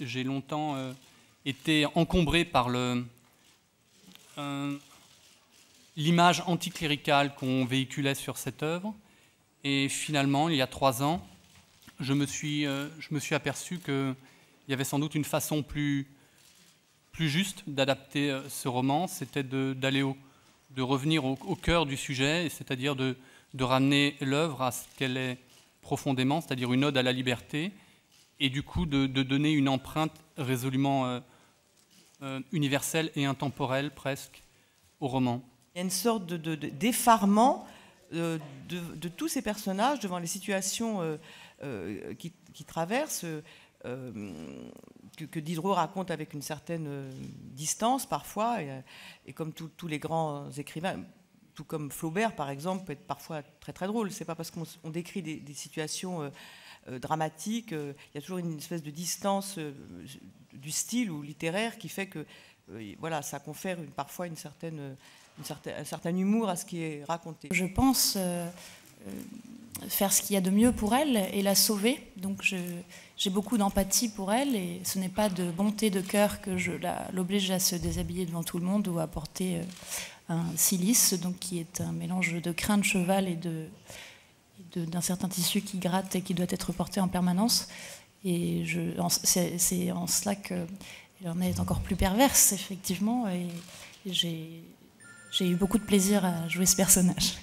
j'ai longtemps été encombré par l'image anticléricale qu'on véhiculait sur cette œuvre. Et finalement, il y a 3 ans, je me suis aperçu qu'il y avait sans doute une façon plus juste d'adapter ce roman, c'était de revenir au cœur du sujet, c'est-à-dire de ramener l'œuvre à ce qu'elle est profondément, c'est-à-dire une ode à la liberté, et du coup de donner une empreinte résolument universelle et intemporelle presque au roman. Il y a une sorte d'effarement de tous ces personnages devant les situations qui traversent, que Diderot raconte avec une certaine distance parfois, et comme tous les grands écrivains, tout comme Flaubert par exemple, peut être parfois très très drôle. C'est pas parce qu'on décrit des situations dramatiques, il y a toujours une espèce de distance du style ou littéraire qui fait que voilà, ça confère parfois un certain humour à ce qui est raconté. Je pense faire ce qu'il y a de mieux pour elle et la sauver. Donc j'ai beaucoup d'empathie pour elle, et ce n'est pas de bonté de cœur que je l'oblige à se déshabiller devant tout le monde ou à porter un cilice, donc qui est un mélange de crin de cheval et d'un certain tissu qui gratte et qui doit être porté en permanence. Et c'est en cela qu'elle en est encore plus perverse, effectivement, et j'ai eu beaucoup de plaisir à jouer ce personnage.